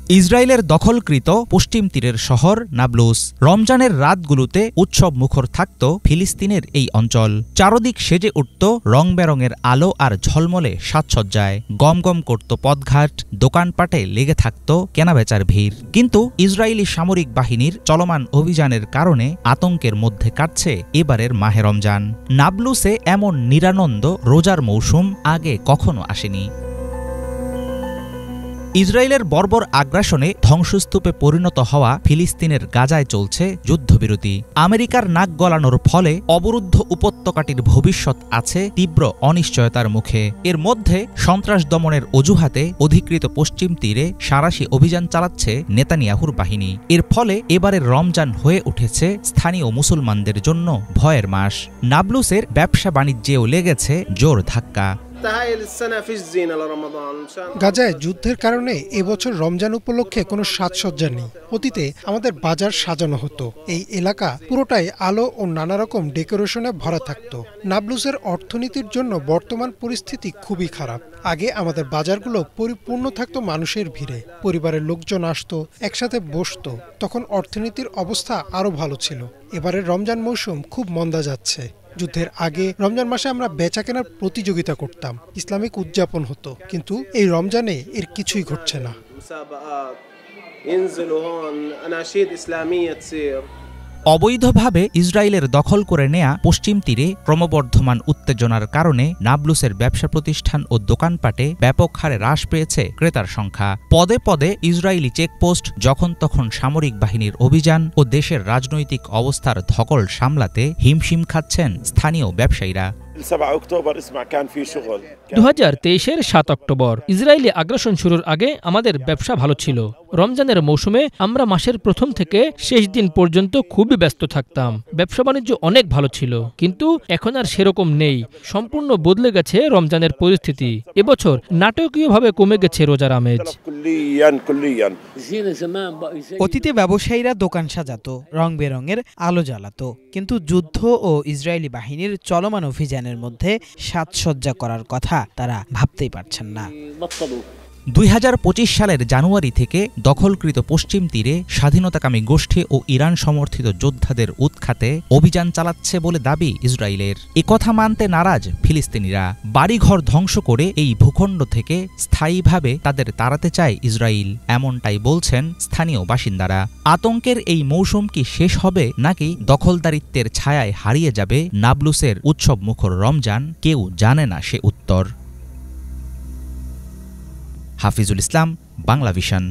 ইসরায়েলের দখলকৃত পশ্চিম তীরের শহর নাবলুস। রমজানের রাতগুলোতে উৎসব মুখর থাকত ফিলিস্তিনের এই অঞ্চল। চারদিক সেজে উঠত রং বেরঙের আলো আর ঝলমলে সাজসজ্জায়। গমগম করত পথঘাট, দোকানপাটে লেগে থাকত কেনাবেচার ভিড়। কিন্তু ইসরায়েলি সামরিক বাহিনীর চলমান অভিযানের কারণে আতঙ্কের মধ্যে কাটছে এবারের মাহে রমজান। নাবলুসে এমন নিরানন্দ রোজার মৌসুম আগে কখনো আসেনি। ইসরায়েলের বর্বর আগ্রাসনে ধ্বংসস্তূপে পরিণত হওয়া ফিলিস্তিনের গাজায় চলছে যুদ্ধবিরতি। আমেরিকার নাক গলানোর ফলে অবরুদ্ধ উপত্যকাটির ভবিষ্যৎ আছে তীব্র অনিশ্চয়তার মুখে। এর মধ্যে সন্ত্রাস দমনের অজুহাতে অধিকৃত পশ্চিম তীরে সাঁড়াশি অভিযান চালাচ্ছে নেতানিয়াহুর বাহিনী। এর ফলে এবারের রমজান হয়ে উঠেছে স্থানীয় মুসলমানদের জন্য ভয়ের মাস। নাবলুসের ব্যবসা বাণিজ্যেও লেগেছে জোর ধাক্কা। গাজায় যুদ্ধের কারণে এবছর রমজান উপলক্ষে কোনো সাজসজ্জা নেই। অতীতে আমাদের বাজার সাজানো হতো। এই এলাকা পুরোটাই আলো ও নানা রকম ডেকোরেশনে ভরা থাকতো। নাবলুসের অর্থনীতির জন্য বর্তমান পরিস্থিতি খুবই খারাপ। আগে আমাদের বাজারগুলো পরিপূর্ণ থাকতো মানুষের ভিড়ে। পরিবারের লোকজন আসতো, একসাথে বসতো। তখন অর্থনীতির অবস্থা আরো ভালো ছিল। এবারের রমজান মৌসুম খুব মন্দা যাচ্ছে। যুদ্ধের আগে রমজান মাসে আমরা বেচা কেনার প্রতিযোগিতা করতাম, ইসলামিক উদযাপন হতো, কিন্তু এই রমজানে এর কিছুই ঘটছে না। অবৈধভাবে ইসরায়েলের দখল করে নেয়া পশ্চিম তীরে ক্রমবর্ধমান উত্তেজনার কারণে নাবলুসের ব্যবসা প্রতিষ্ঠান ও দোকানপাটে ব্যাপক হারে হ্রাস পেয়েছে ক্রেতার সংখ্যা। পদে পদে ইসরায়েলি চেকপোস্ট, যখন তখন সামরিক বাহিনীর অভিযান ও দেশের রাজনৈতিক অবস্থার ধকল সামলাতে হিমশিম খাচ্ছেন স্থানীয় ব্যবসায়ীরা। 2023-এর 7 অক্টোবর ইসরায়েলি আগ্রাসন শুরুর আগে আমাদের ব্যবসা ভালো ছিল। রমজানের মৌসুমে আমরা মাসের প্রথম থেকে শেষ দিন পর্যন্ত খুবই ব্যস্ত থাকতাম। ব্যবসা বাণিজ্য অনেক ভালো ছিল, কিন্তু এখন আর সেরকম নেই। সম্পূর্ণ বদলে গেছে রমজানের পরিস্থিতি। এবছর নাটকীয়ভাবে কমে গেছে রোজার আমেজ। অতীতে ব্যবসায়ীরা দোকান সাজাতো, রং বেরঙের আলো জ্বালাতো, কিন্তু যুদ্ধ ও ইসরায়েলি বাহিনীর চলমান অভিযানের মধ্যে সাজসজ্জা করার কথা তারা ভাবতেই পারছেন না। 2025 সালের জানুয়ারি থেকে দখলকৃত পশ্চিম তীরে স্বাধীনতাকামী গোষ্ঠী ও ইরান সমর্থিত যোদ্ধাদের উৎখাতে অভিযান চালাচ্ছে বলে দাবি ইসরায়েলের। একথা মানতে নারাজ ফিলিস্তিনিরা। বাড়িঘর ধ্বংস করে এই ভূখণ্ড থেকে স্থায়ীভাবে তাদের তাড়াতে চায় ইসরায়েল, এমনটাই বলছেন স্থানীয় বাসিন্দারা। আতঙ্কের এই মৌসুম কি শেষ হবে, নাকি দখলদারিত্বের ছায়ায় হারিয়ে যাবে নাবলুসের উৎসব মুখর রমজান? কেউ জানে না সে উত্তর। হাফিজুল ইসলাম, বাংলা ভিশন।